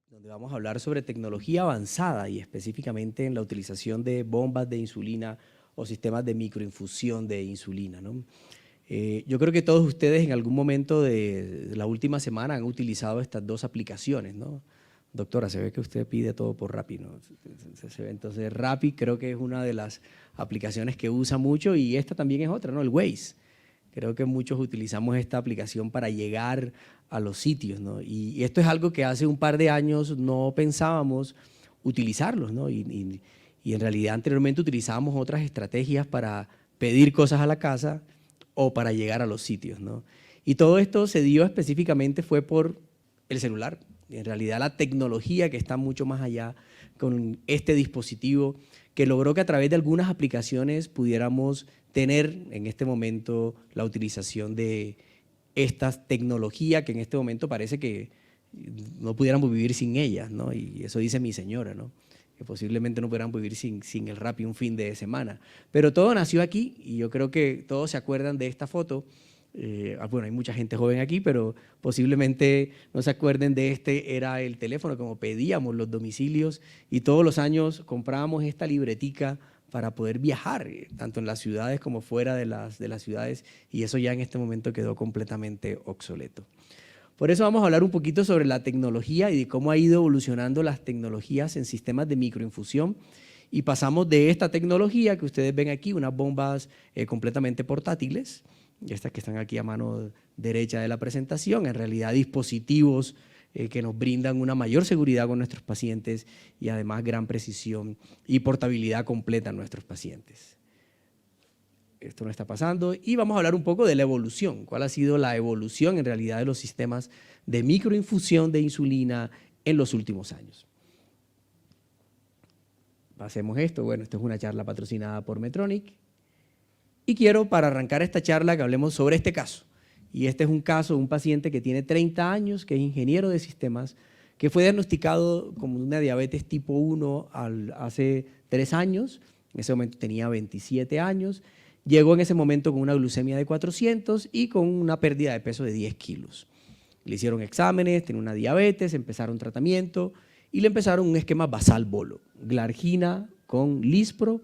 donde vamos a hablar sobre tecnología avanzada y específicamente en la utilización de bombas de insulina o sistemas de microinfusión de insulina, ¿no? Yo creo que todos ustedes en algún momento de la última semana han utilizado estas dos aplicaciones, ¿no? Doctora, se ve que usted pide todo por Rappi, ¿no? Entonces Rappi creo que es una de las aplicaciones que usa mucho y esta también es otra, ¿no? El Waze. Creo que muchos utilizamos esta aplicación para llegar a los sitios, ¿no? Y esto es algo que hace un par de años no pensábamos utilizarlos, ¿no? Y en realidad anteriormente utilizábamos otras estrategias para pedir cosas a la casa o para llegar a los sitios, ¿no? Y todo esto se dio específicamente fue por el celular. En realidad la tecnología que está mucho más allá con este dispositivo que logró que a través de algunas aplicaciones pudiéramos tener en este momento la utilización de esta tecnología que en este momento parece que no pudiéramos vivir sin ellas, ¿no? Y eso dice mi señora, ¿no? Que posiblemente no pudiéramos vivir sin el Rappi un fin de semana. Pero todo nació aquí y yo creo que todos se acuerdan de esta foto. Bueno, hay mucha gente joven aquí, pero posiblemente no se acuerden de era el teléfono, como pedíamos los domicilios y todos los años comprábamos esta libretica para poder viajar, tanto en las ciudades como fuera de las ciudades, y eso ya en este momento quedó completamente obsoleto. Por eso vamos a hablar un poquito sobre la tecnología y de cómo ha ido evolucionando las tecnologías en sistemas de microinfusión, y pasamos de esta tecnología que ustedes ven aquí, unas bombas completamente portátiles, estas que están aquí a mano derecha de la presentación, en realidad dispositivos que nos brindan una mayor seguridad con nuestros pacientes y además gran precisión y portabilidad completa a nuestros pacientes. Esto no está pasando y vamos a hablar un poco de la evolución, cuál ha sido la evolución en realidad de los sistemas de microinfusión de insulina en los últimos años. Hacemos esto, bueno, esto es una charla patrocinada por Medtronic y quiero para arrancar esta charla que hablemos sobre este caso. Y este es un caso de un paciente que tiene 30 años, que es ingeniero de sistemas, que fue diagnosticado como una diabetes tipo 1 hace 3 años, en ese momento tenía 27 años, llegó en ese momento con una glucemia de 400 y con una pérdida de peso de 10 kilos. Le hicieron exámenes, tenía una diabetes, empezaron tratamiento y le empezaron un esquema basal bolo, glargina con lispro,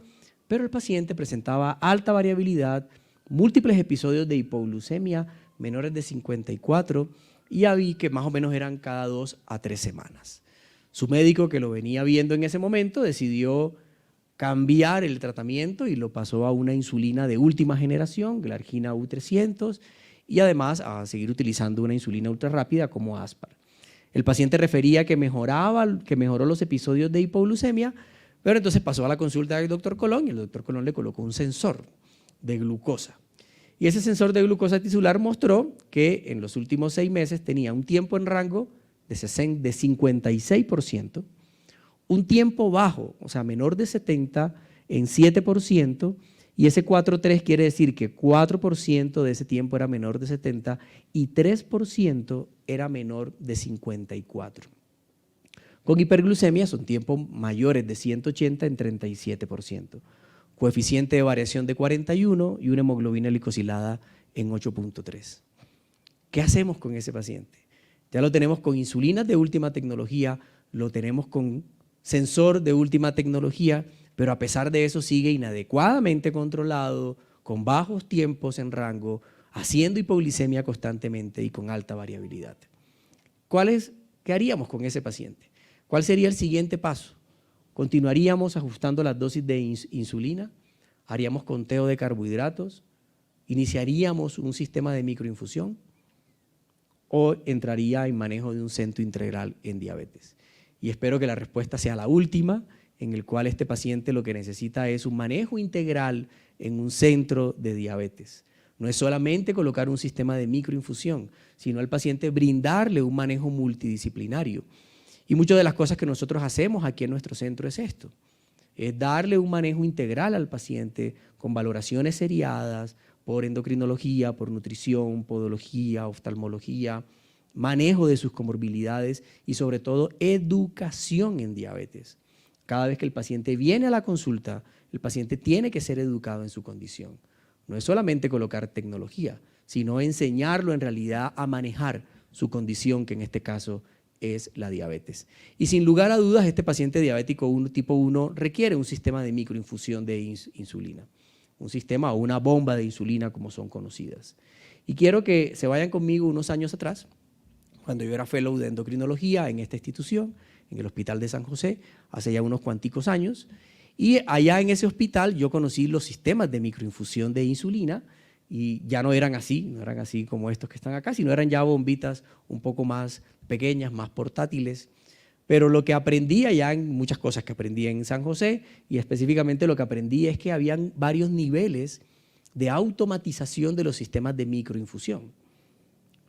pero el paciente presentaba alta variabilidad, múltiples episodios de hipoglucemia, menores de 54, y ya vi que más o menos eran cada 2 a 3 semanas. Su médico, que lo venía viendo en ese momento, decidió cambiar el tratamiento y lo pasó a una insulina de última generación, glargina U300, y además a seguir utilizando una insulina ultra rápida como Aspar. El paciente refería que mejoró los episodios de hipoglucemia, pero entonces pasó a la consulta del doctor Colón y el doctor Colón le colocó un sensor de glucosa. Y ese sensor de glucosa tisular mostró que en los últimos 6 meses tenía un tiempo en rango de 56%, un tiempo bajo, o sea, menor de 70 en 7%, y ese 4,3 quiere decir que 4% de ese tiempo era menor de 70 y 3% era menor de 54. Con hiperglucemia son tiempos mayores de 180 en 37%. Coeficiente de variación de 41 y una hemoglobina glicosilada en 8,3. ¿Qué hacemos con ese paciente? Ya lo tenemos con insulinas de última tecnología, lo tenemos con sensor de última tecnología, pero a pesar de eso sigue inadecuadamente controlado, con bajos tiempos en rango, haciendo hipoglicemia constantemente y con alta variabilidad. ¿Qué haríamos con ese paciente? ¿Cuál sería el siguiente paso? ¿Continuaríamos ajustando las dosis de insulina? ¿Haríamos conteo de carbohidratos? ¿Iniciaríamos un sistema de microinfusión? ¿O entraría en manejo de un centro integral en diabetes? Y espero que la respuesta sea la última, en el cual este paciente lo que necesita es un manejo integral en un centro de diabetes. No es solamente colocar un sistema de microinfusión, sino al paciente brindarle un manejo multidisciplinario. Y muchas de las cosas que nosotros hacemos aquí en nuestro centro es esto, es darle un manejo integral al paciente con valoraciones seriadas por endocrinología, por nutrición, podología, oftalmología, manejo de sus comorbilidades y sobre todo educación en diabetes. Cada vez que el paciente viene a la consulta, el paciente tiene que ser educado en su condición. No es solamente colocar tecnología, sino enseñarlo en realidad a manejar su condición, que en este caso es la diabetes. Y sin lugar a dudas, este paciente diabético tipo 1 requiere un sistema de microinfusión de insulina, un sistema o una bomba de insulina como son conocidas. Y quiero que se vayan conmigo unos años atrás, cuando yo era fellow de endocrinología en esta institución, en el Hospital de San José, hace ya unos cuanticos años, y allá en ese hospital yo conocí los sistemas de microinfusión de insulina, y ya no eran así como estos que están acá, sino eran ya bombitas un poco más pequeñas, más portátiles. Pero lo que aprendí allá, en muchas cosas que aprendí en San José, y específicamente lo que aprendí es que habían varios niveles de automatización de los sistemas de microinfusión.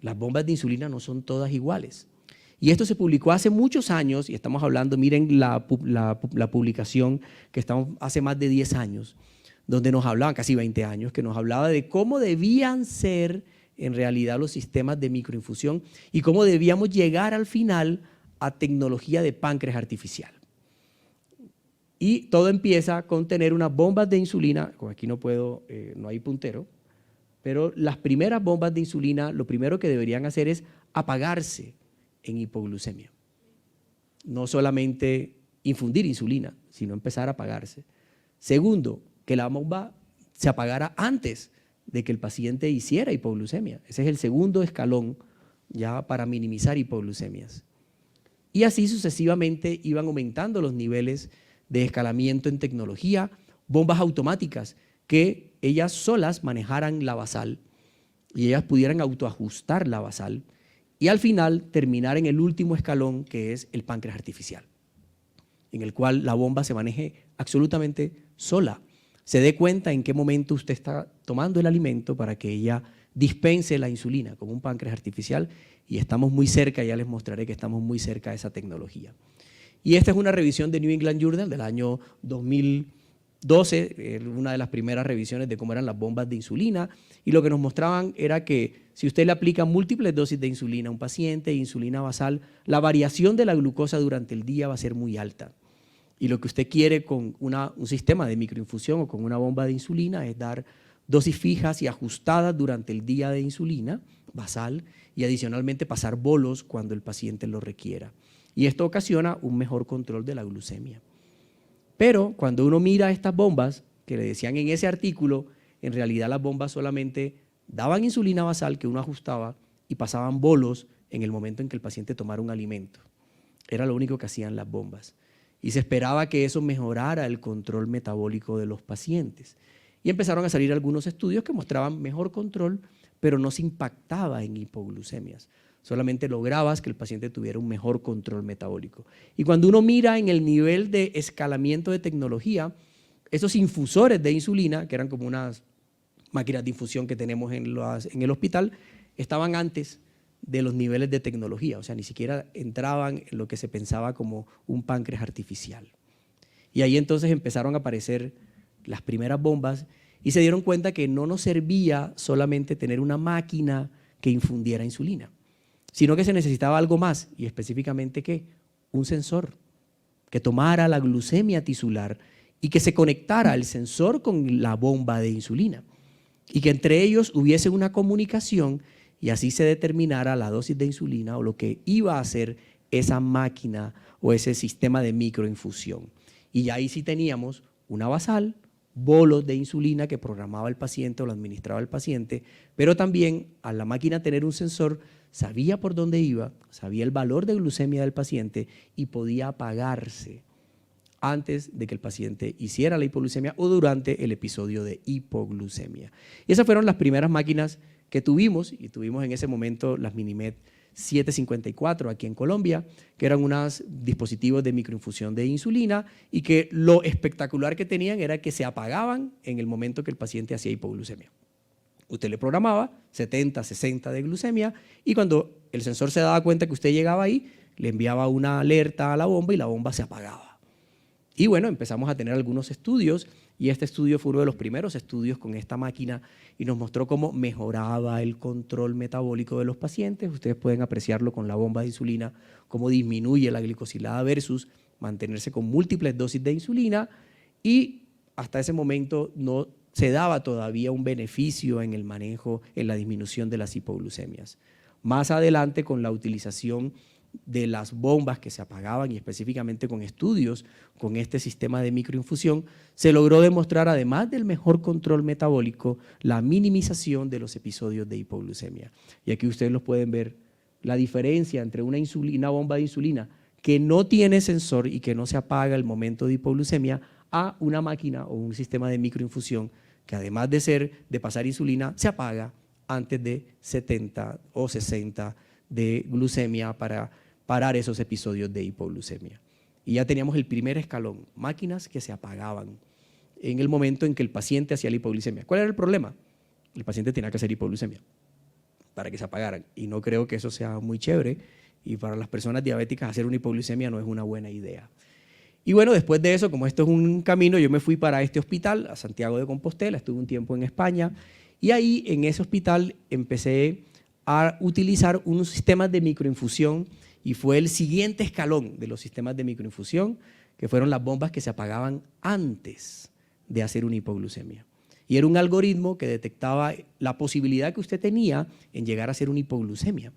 Las bombas de insulina no son todas iguales. Y esto se publicó hace muchos años, y estamos hablando, miren la publicación que estamos hace más de 10 años, donde nos hablaban, casi 20 años, que nos hablaba de cómo debían ser en realidad los sistemas de microinfusión y cómo debíamos llegar al final a tecnología de páncreas artificial. Y todo empieza con tener unas bombas de insulina, aquí no hay puntero, pero las primeras bombas de insulina, lo primero que deberían hacer es apagarse en hipoglucemia. No solamente infundir insulina, sino empezar a apagarse. Segundo, que la bomba se apagara antes de que el paciente hiciera hipoglucemia. Ese es el segundo escalón ya para minimizar hipoglucemias. Y así sucesivamente iban aumentando los niveles de escalamiento en tecnología, bombas automáticas que ellas solas manejaran la basal y ellas pudieran autoajustar la basal y al final terminar en el último escalón, que es el páncreas artificial, en el cual la bomba se maneje absolutamente sola. Se dé cuenta en qué momento usted está tomando el alimento para que ella dispense la insulina como un páncreas artificial, y estamos muy cerca, ya les mostraré que estamos muy cerca de esa tecnología. Y esta es una revisión de New England Journal del año 2012, una de las primeras revisiones de cómo eran las bombas de insulina, y lo que nos mostraban era que si usted le aplica múltiples dosis de insulina a un paciente, insulina basal, la variación de la glucosa durante el día va a ser muy alta. Y lo que usted quiere con un sistema de microinfusión o con una bomba de insulina es dar dosis fijas y ajustadas durante el día de insulina basal y adicionalmente pasar bolos cuando el paciente lo requiera. Y esto ocasiona un mejor control de la glucemia. Pero cuando uno mira estas bombas, que le decían en ese artículo, en realidad las bombas solamente daban insulina basal que uno ajustaba y pasaban bolos en el momento en que el paciente tomara un alimento. Era lo único que hacían las bombas. Y se esperaba que eso mejorara el control metabólico de los pacientes. Y empezaron a salir algunos estudios que mostraban mejor control, pero no se impactaba en hipoglucemias. Solamente lograbas que el paciente tuviera un mejor control metabólico. Y cuando uno mira en el nivel de escalamiento de tecnología, esos infusores de insulina, que eran como unas máquinas de infusión que tenemos en el hospital, estaban antes de los niveles de tecnología, o sea, ni siquiera entraban en lo que se pensaba como un páncreas artificial. Y ahí entonces empezaron a aparecer las primeras bombas y se dieron cuenta que no nos servía solamente tener una máquina que infundiera insulina, sino que se necesitaba algo más, y específicamente ¿qué? Un sensor que tomara la glucemia tisular y que se conectara el sensor con la bomba de insulina y que entre ellos hubiese una comunicación y así se determinara la dosis de insulina o lo que iba a hacer esa máquina o ese sistema de microinfusión. Y ya ahí sí teníamos una basal, bolos de insulina que programaba el paciente o lo administraba el paciente, pero también a la máquina tener un sensor, sabía por dónde iba, sabía el valor de glucemia del paciente y podía apagarse antes de que el paciente hiciera la hipoglucemia o durante el episodio de hipoglucemia. Y esas fueron las primeras máquinas que tuvimos, y tuvimos en ese momento las Minimed 754 aquí en Colombia, que eran unos dispositivos de microinfusión de insulina y que lo espectacular que tenían era que se apagaban en el momento que el paciente hacía hipoglucemia. Usted le programaba 70, 60 de glucemia y cuando el sensor se daba cuenta que usted llegaba ahí, le enviaba una alerta a la bomba y la bomba se apagaba. Y bueno, empezamos a tener algunos estudios y este estudio fue uno de los primeros estudios con esta máquina y nos mostró cómo mejoraba el control metabólico de los pacientes. Ustedes pueden apreciarlo con la bomba de insulina, cómo disminuye la glicosilada versus mantenerse con múltiples dosis de insulina, y hasta ese momento no se daba todavía un beneficio en el manejo, en la disminución de las hipoglucemias. Más adelante, con la utilización de las bombas que se apagaban y específicamente con estudios con este sistema de microinfusión, se logró demostrar, además del mejor control metabólico, la minimización de los episodios de hipoglucemia. Y aquí ustedes lo pueden ver, la diferencia entre una bomba de insulina que no tiene sensor y que no se apaga al momento de hipoglucemia a una máquina o un sistema de microinfusión que además de pasar insulina, se apaga antes de 70 o 60 de glucemia para parar esos episodios de hipoglucemia. Y ya teníamos el primer escalón, máquinas que se apagaban en el momento en que el paciente hacía la hipoglucemia. ¿Cuál era el problema? El paciente tenía que hacer hipoglucemia para que se apagaran, y no creo que eso sea muy chévere, y para las personas diabéticas hacer una hipoglucemia no es una buena idea. Y bueno, después de eso, como esto es un camino, yo me fui para este hospital, a Santiago de Compostela, estuve un tiempo en España, y ahí en ese hospital empecé a utilizar unos sistemas de microinfusión, y fue el siguiente escalón de los sistemas de microinfusión, que fueron las bombas que se apagaban antes de hacer una hipoglucemia. Y era un algoritmo que detectaba la posibilidad que usted tenía en llegar a hacer una hipoglucemia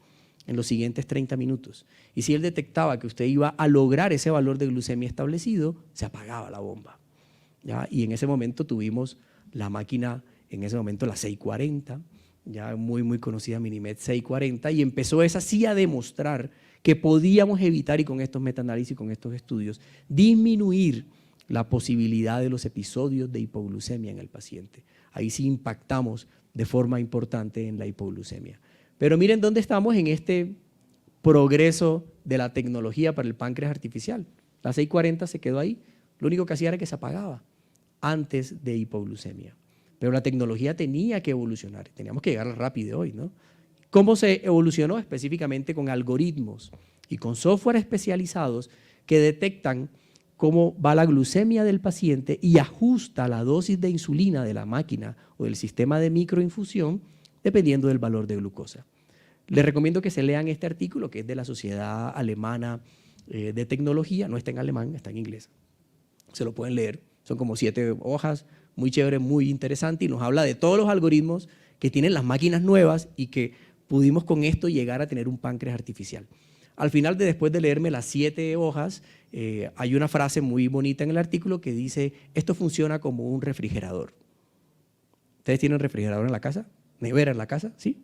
en los siguientes 30 minutos. Y si él detectaba que usted iba a lograr ese valor de glucemia establecido, se apagaba la bomba, ¿ya? Y en ese momento tuvimos la máquina, en ese momento la 640, ya muy conocida Minimed 640, y empezó esa sí a demostrar que podíamos evitar, y con estos metaanálisis, con estos estudios, disminuir la posibilidad de los episodios de hipoglucemia en el paciente. Ahí sí impactamos de forma importante en la hipoglucemia. Pero miren dónde estamos en este progreso de la tecnología para el páncreas artificial. La 640 se quedó ahí, lo único que hacía era que se apagaba antes de hipoglucemia. Pero la tecnología tenía que evolucionar, teníamos que llegar rápido hoy, ¿no? ¿Cómo se evolucionó? Específicamente con algoritmos y con software especializados que detectan cómo va la glucemia del paciente y ajusta la dosis de insulina de la máquina o del sistema de microinfusión dependiendo del valor de glucosa. Les recomiendo que se lean este artículo, que es de la Sociedad Alemana de Tecnología, no está en alemán, está en inglés. Se lo pueden leer, son como 7 hojas, muy chévere, muy interesante, y nos habla de todos los algoritmos que tienen las máquinas nuevas y que pudimos con esto llegar a tener un páncreas artificial. Al final, después de leerme las 7 hojas, hay una frase muy bonita en el artículo que dice: esto funciona como un refrigerador. ¿Ustedes tienen refrigerador en la casa? ¿Nevera en la casa? ¿Sí?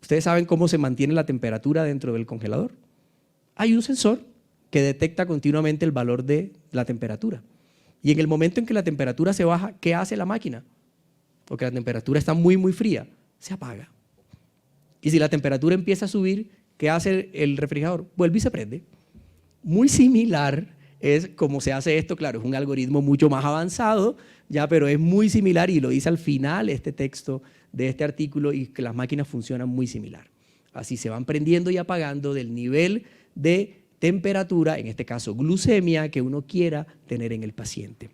¿Ustedes saben cómo se mantiene la temperatura dentro del congelador? Hay un sensor que detecta continuamente el valor de la temperatura. Y en el momento en que la temperatura se baja, ¿qué hace la máquina? Porque la temperatura está muy fría, se apaga. Y si la temperatura empieza a subir, ¿qué hace el refrigerador? Vuelve y se prende. Muy similar es como se hace esto, claro, es un algoritmo mucho más avanzado, ya, pero es muy similar, y lo dice al final este texto de este artículo, y que las máquinas funcionan muy similar. Así se van prendiendo y apagando del nivel de temperatura, en este caso glucemia, que uno quiera tener en el paciente.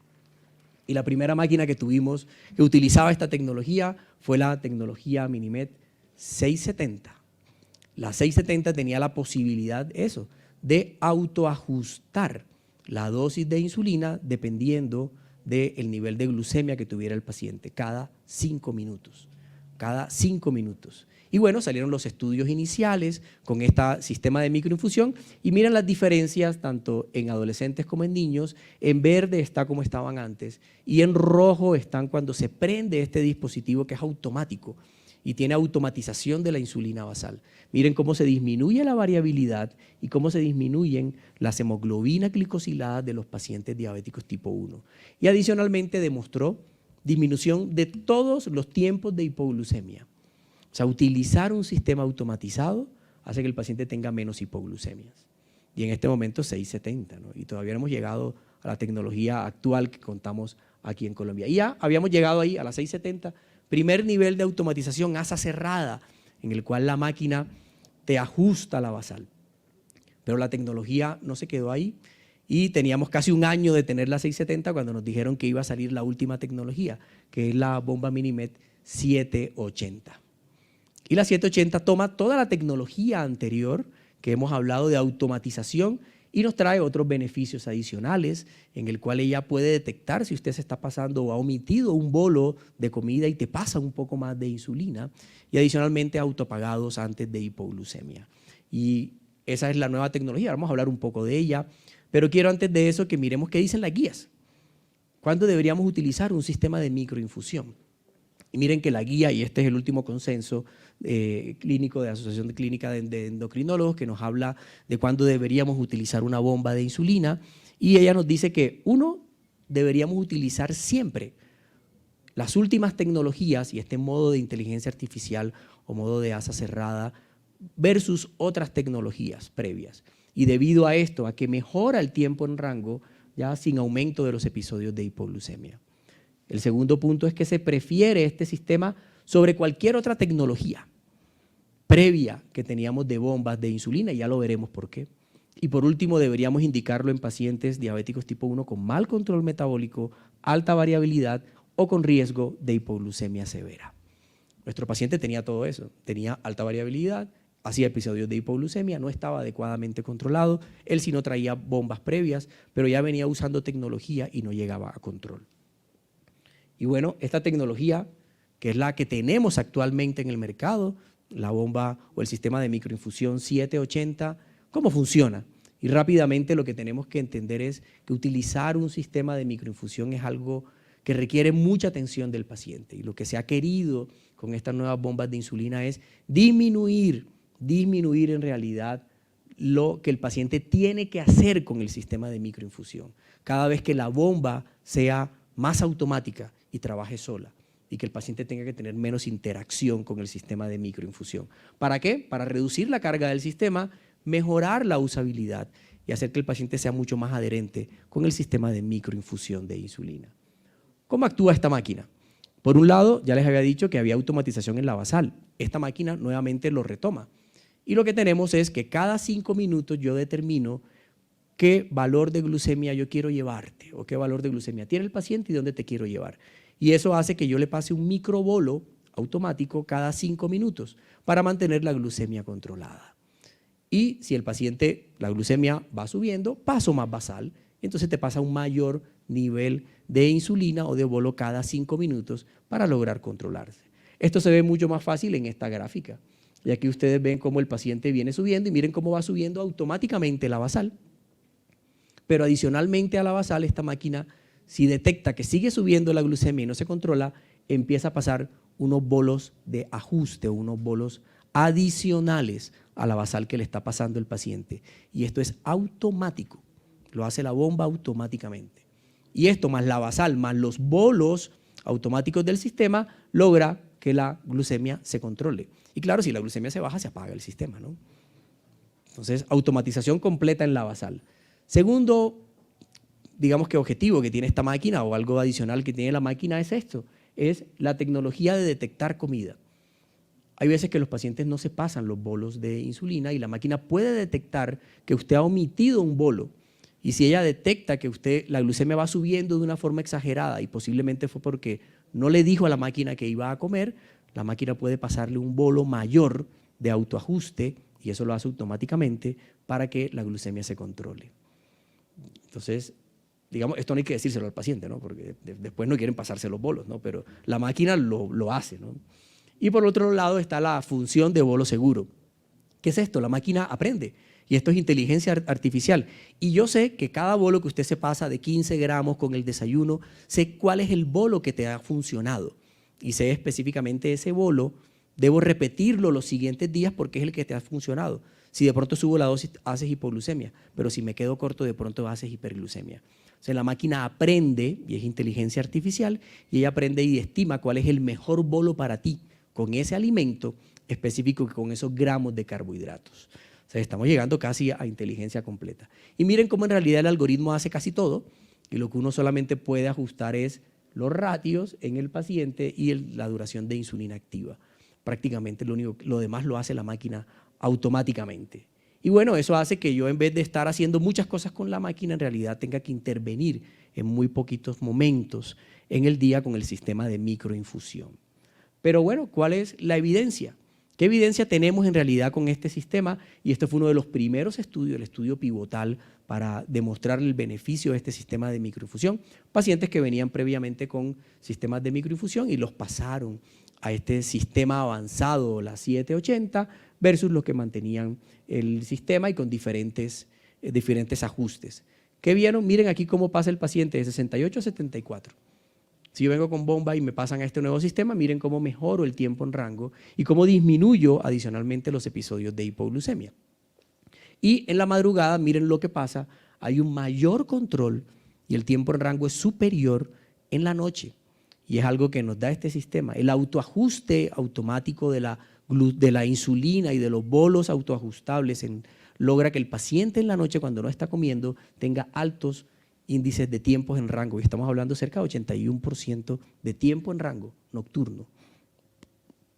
Y la primera máquina que tuvimos que utilizaba esta tecnología fue la tecnología Minimed 670. La 670 tenía la posibilidad de autoajustar la dosis de insulina dependiendo del nivel de glucemia que tuviera el paciente cada 5 minutos. Cada 5 minutos. Y bueno, salieron los estudios iniciales con este sistema de microinfusión, y miren las diferencias tanto en adolescentes como en niños. En verde está como estaban antes, y en rojo están cuando se prende este dispositivo, que es automático y tiene automatización de la insulina basal. Miren cómo se disminuye la variabilidad y cómo se disminuyen las hemoglobinas glicosiladas de los pacientes diabéticos tipo 1. Y adicionalmente demostró disminución de todos los tiempos de hipoglucemia. O sea, utilizar un sistema automatizado hace que el paciente tenga menos hipoglucemias. Y en este momento 670, ¿no? Y todavía no hemos llegado a la tecnología actual que contamos aquí en Colombia. Y ya habíamos llegado ahí a la 670, primer nivel de automatización, asa cerrada, en el cual la máquina te ajusta la basal. Pero la tecnología no se quedó ahí, y teníamos casi un año de tener la 670 cuando nos dijeron que iba a salir la última tecnología, que es la bomba Minimed 780. Y la 780 toma toda la tecnología anterior que hemos hablado de automatización y nos trae otros beneficios adicionales, en el cual ella puede detectar si usted se está pasando o ha omitido un bolo de comida y te pasa un poco más de insulina, y adicionalmente autopagados antes de hipoglucemia. Y esa es la nueva tecnología, vamos a hablar un poco de ella, pero quiero antes de eso que miremos qué dicen las guías. ¿Cuándo deberíamos utilizar un sistema de microinfusión? Y miren que la guía, y este es el último consenso clínico de la Asociación de Clínica de Endocrinólogos, que nos habla de cuándo deberíamos utilizar una bomba de insulina, y ella nos dice que uno, deberíamos utilizar siempre las últimas tecnologías y este modo de inteligencia artificial o modo de asa cerrada versus otras tecnologías previas. Y debido a esto, a que mejora el tiempo en rango, ya sin aumento de los episodios de hipoglucemia. El segundo punto es que se prefiere este sistema sobre cualquier otra tecnología previa que teníamos de bombas de insulina, y ya lo veremos por qué. Y por último, deberíamos indicarlo en pacientes diabéticos tipo 1 con mal control metabólico, alta variabilidad o con riesgo de hipoglucemia severa. Nuestro paciente tenía todo eso, tenía alta variabilidad, hacía episodios de hipoglucemia, no estaba adecuadamente controlado, él sí no traía bombas previas, pero ya venía usando tecnología y no llegaba a control. Y bueno, esta tecnología, que es la que tenemos actualmente en el mercado, la bomba o el sistema de microinfusión 780, ¿cómo funciona? Y rápidamente lo que tenemos que entender es que utilizar un sistema de microinfusión es algo que requiere mucha atención del paciente, y lo que se ha querido con estas nuevas bombas de insulina es disminuir en realidad lo que el paciente tiene que hacer con el sistema de microinfusión. Cada vez que la bomba sea más automática y trabaje sola, y que el paciente tenga que tener menos interacción con el sistema de microinfusión. ¿Para qué? Para reducir la carga del sistema, mejorar la usabilidad y hacer que el paciente sea mucho más adherente con el sistema de microinfusión de insulina. ¿Cómo actúa esta máquina? Por un lado, ya les había dicho que había automatización en la basal. Esta máquina nuevamente lo retoma. Y lo que tenemos es que cada 5 minutos yo determino qué valor de glucemia yo quiero llevarte o qué valor de glucemia tiene el paciente y dónde te quiero llevar. Y eso hace que yo le pase un microbolo automático cada 5 minutos para mantener la glucemia controlada. Y si el paciente, la glucemia va subiendo, paso más basal, entonces te pasa un mayor nivel de insulina o de bolo cada 5 minutos para lograr controlarse. Esto se ve mucho más fácil en esta gráfica. Y aquí ustedes ven cómo el paciente viene subiendo y miren cómo va subiendo automáticamente la basal. Pero adicionalmente a la basal, esta máquina, si detecta que sigue subiendo la glucemia y no se controla, empieza a pasar unos bolos de ajuste o unos bolos adicionales a la basal que le está pasando el paciente. Y esto es automático, lo hace la bomba automáticamente. Y esto más la basal, más los bolos automáticos del sistema, logra que la glucemia se controle. Y claro, si la glucemia se baja, se apaga el sistema, ¿no? Entonces, automatización completa en la basal. Segundo, digamos que objetivo que tiene esta máquina o algo adicional que tiene la máquina es esto, es la tecnología de detectar comida. Hay veces que los pacientes no se pasan los bolos de insulina y la máquina puede detectar que usted ha omitido un bolo. Y si ella detecta que la glucemia va subiendo de una forma exagerada y posiblemente fue porque no le dijo a la máquina que iba a comer, la máquina puede pasarle un bolo mayor de autoajuste y eso lo hace automáticamente para que la glucemia se controle. Entonces, digamos, esto no hay que decírselo al paciente, ¿no? Porque después no quieren pasarse los bolos, ¿no? Pero la máquina lo hace, ¿no? Y por otro lado está la función de bolo seguro. ¿Qué es esto? La máquina aprende. Y esto es inteligencia artificial. Y yo sé que cada bolo que usted se pasa de 15 gramos con el desayuno, sé cuál es el bolo que te ha funcionado. Y sé específicamente ese bolo, debo repetirlo los siguientes días porque es el que te ha funcionado. Si de pronto subo la dosis, haces hipoglucemia, pero si me quedo corto, de pronto haces hiperglucemia. O sea, la máquina aprende, y es inteligencia artificial, y ella aprende y estima cuál es el mejor bolo para ti, con ese alimento específico, con esos gramos de carbohidratos. O sea, estamos llegando casi a inteligencia completa. Y miren cómo en realidad el algoritmo hace casi todo, y lo que uno solamente puede ajustar es los ratios en el paciente y la duración de insulina activa. Prácticamente lo demás lo hace la máquina automáticamente. Y bueno, eso hace que yo, en vez de estar haciendo muchas cosas con la máquina, en realidad tenga que intervenir en muy poquitos momentos en el día con el sistema de microinfusión. Pero bueno, ¿cuál es la evidencia? ¿Qué evidencia tenemos en realidad con este sistema? Y este fue uno de los primeros estudios, el estudio pivotal, para demostrar el beneficio de este sistema de microinfusión. Pacientes que venían previamente con sistemas de microinfusión y los pasaron a este sistema avanzado, la 780, versus los que mantenían el sistema y con diferentes ajustes. ¿Qué vieron? Miren aquí cómo pasa el paciente de 68 a 74. Si yo vengo con bomba y me pasan a este nuevo sistema, miren cómo mejoro el tiempo en rango y cómo disminuyo adicionalmente los episodios de hipoglucemia. Y en la madrugada, miren lo que pasa, hay un mayor control y el tiempo en rango es superior en la noche. Y es algo que nos da este sistema. El autoajuste automático de la insulina y de los bolos autoajustables logra que el paciente en la noche, cuando no está comiendo, tenga altos índices de tiempos en rango. Y estamos hablando cerca de 81% de tiempo en rango nocturno.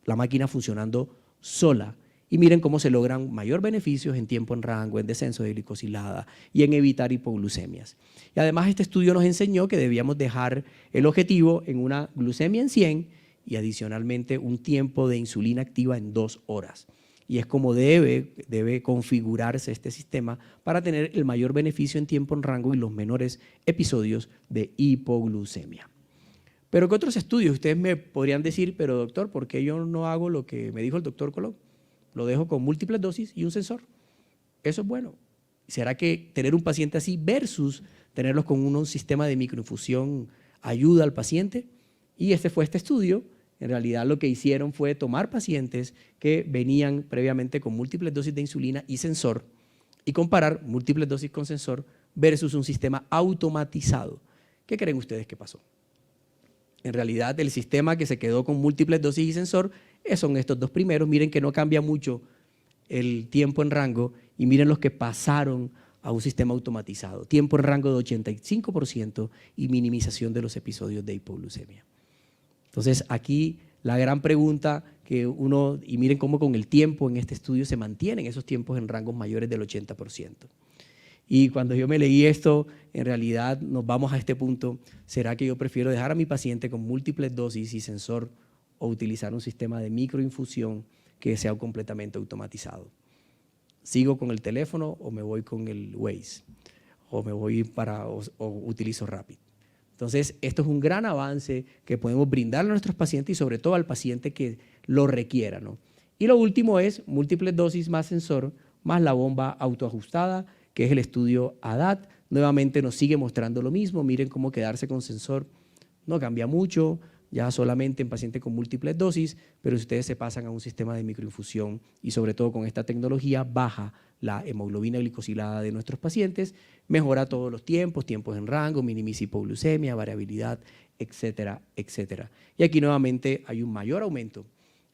La máquina funcionando sola. Y miren cómo se logran mayor beneficios en tiempo en rango, en descenso de glicosilada y en evitar hipoglucemias. Y además este estudio nos enseñó que debíamos dejar el objetivo en una glucemia en 100 y adicionalmente un tiempo de insulina activa en 2 horas. Y es como debe configurarse este sistema para tener el mayor beneficio en tiempo en rango y los menores episodios de hipoglucemia. Pero ¿qué otros estudios? Ustedes me podrían decir, pero doctor, ¿por qué yo no hago lo que me dijo el doctor Colón? Lo dejo con múltiples dosis y un sensor. Eso es bueno. ¿Será que tener un paciente así versus tenerlos con un sistema de microinfusión ayuda al paciente? Y fue este estudio. En realidad lo que hicieron fue tomar pacientes que venían previamente con múltiples dosis de insulina y sensor y comparar múltiples dosis con sensor versus un sistema automatizado. ¿Qué creen ustedes que pasó? En realidad el sistema que se quedó con múltiples dosis y sensor son estos dos primeros. Miren que no cambia mucho el tiempo en rango y miren los que pasaron a un sistema automatizado. Tiempo en rango de 85% y minimización de los episodios de hipoglucemia. Entonces aquí la gran pregunta y miren cómo con el tiempo en este estudio se mantienen esos tiempos en rangos mayores del 80%. Y cuando yo me leí esto, en realidad nos vamos a este punto, ¿será que yo prefiero dejar a mi paciente con múltiples dosis y sensor o utilizar un sistema de microinfusión que sea completamente automatizado? ¿Sigo con el teléfono o me voy con el Waze? ¿O me voy o utilizo Rapid? Entonces, esto es un gran avance que podemos brindarle a nuestros pacientes y sobre todo al paciente que lo requiera, ¿no? Y lo último es múltiples dosis más sensor, más la bomba autoajustada, que es el estudio ADAT. Nuevamente nos sigue mostrando lo mismo. Miren cómo quedarse con sensor no cambia mucho, ya solamente en pacientes con múltiples dosis, pero si ustedes se pasan a un sistema de microinfusión y sobre todo con esta tecnología baja la hemoglobina glicosilada de nuestros pacientes, mejora todos los tiempos en rango, minimiza hipoglucemia, variabilidad, etcétera, etcétera. Y aquí nuevamente hay un mayor aumento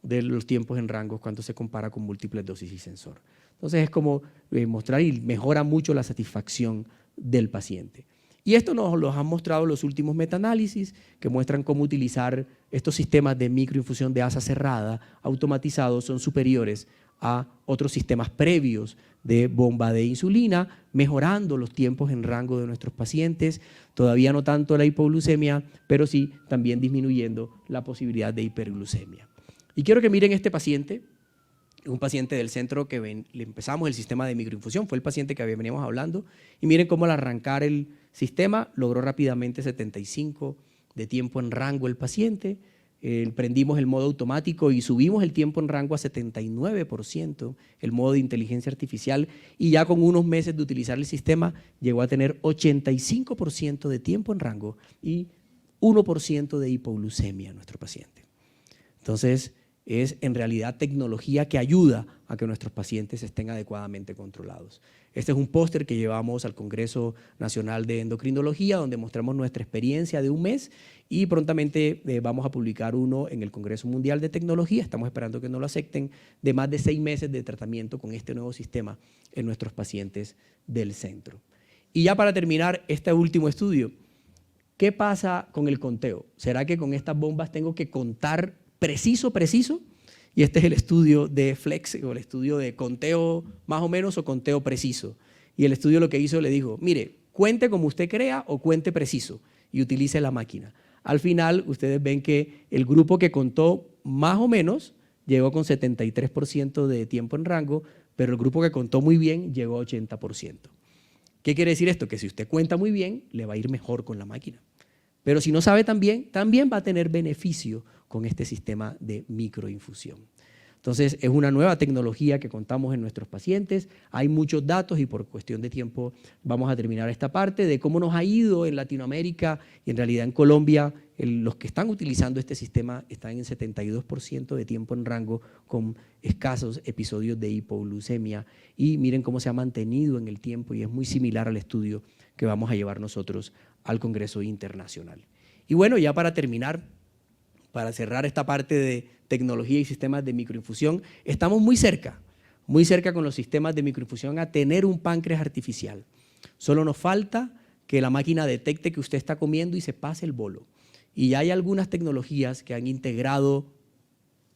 de los tiempos en rango cuando se compara con múltiples dosis y sensor. Entonces es como mostrar y mejora mucho la satisfacción del paciente. Y esto nos lo han mostrado los últimos metaanálisis que muestran cómo utilizar estos sistemas de microinfusión de asa cerrada automatizados son superiores a otros sistemas previos de bomba de insulina, mejorando los tiempos en rango de nuestros pacientes, todavía no tanto la hipoglucemia, pero sí también disminuyendo la posibilidad de hiperglucemia. Y quiero que miren este paciente, un paciente del centro que le empezamos el sistema de microinfusión, fue el paciente que veníamos hablando, y miren cómo al arrancar el sistema logró rápidamente 75 de tiempo en rango el paciente, prendimos el modo automático y subimos el tiempo en rango a 79%, el modo de inteligencia artificial, y ya con unos meses de utilizar el sistema llegó a tener 85% de tiempo en rango y 1% de hipoglucemia en nuestro paciente. Entonces, es en realidad tecnología que ayuda a que nuestros pacientes estén adecuadamente controlados. Este es un póster que llevamos al Congreso Nacional de Endocrinología, donde mostramos nuestra experiencia de un mes y prontamente vamos a publicar uno en el Congreso Mundial de Tecnología, estamos esperando que nos lo acepten, de más de 6 meses de tratamiento con este nuevo sistema en nuestros pacientes del centro. Y ya para terminar este último estudio, ¿qué pasa con el conteo? ¿Será que con estas bombas tengo que contar preciso? Y este es el estudio de Flex, o el estudio de conteo más o menos o conteo preciso. Y el estudio lo que hizo le dijo, mire, cuente como usted crea o cuente preciso y utilice la máquina. Al final ustedes ven que el grupo que contó más o menos llegó con 73% de tiempo en rango, pero el grupo que contó muy bien llegó a 80%. ¿Qué quiere decir esto? Que si usted cuenta muy bien, le va a ir mejor con la máquina. Pero si no sabe tan bien, también va a tener beneficio con este sistema de microinfusión. Entonces, es una nueva tecnología que contamos en nuestros pacientes. Hay muchos datos y por cuestión de tiempo vamos a terminar esta parte de cómo nos ha ido en Latinoamérica y en realidad en Colombia. Los que están utilizando este sistema están en 72% de tiempo en rango con escasos episodios de hipoglucemia. Y miren cómo se ha mantenido en el tiempo y es muy similar al estudio que vamos a llevar nosotros al Congreso Internacional. Y bueno, ya para terminar, para cerrar esta parte de tecnología y sistemas de microinfusión, estamos muy cerca con los sistemas de microinfusión a tener un páncreas artificial. Solo nos falta que la máquina detecte que usted está comiendo y se pase el bolo. Y ya hay algunas tecnologías que han integrado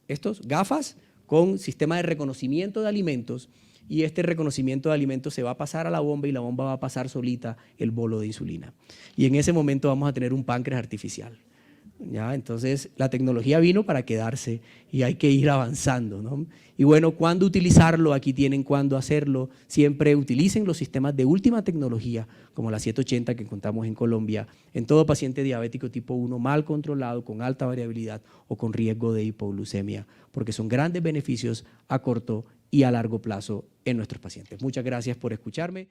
estos gafas con sistema de reconocimiento de alimentos y este reconocimiento de alimentos se va a pasar a la bomba y la bomba va a pasar solita el bolo de insulina. Y en ese momento vamos a tener un páncreas artificial. ¿Ya? Entonces, la tecnología vino para quedarse y hay que ir avanzando, ¿no? Y bueno, ¿cuándo utilizarlo? Aquí tienen cuándo hacerlo. Siempre utilicen los sistemas de última tecnología, como la 780 que encontramos en Colombia, en todo paciente diabético tipo 1 mal controlado, con alta variabilidad o con riesgo de hipoglucemia, porque son grandes beneficios a corto y a largo plazo en nuestros pacientes. Muchas gracias por escucharme.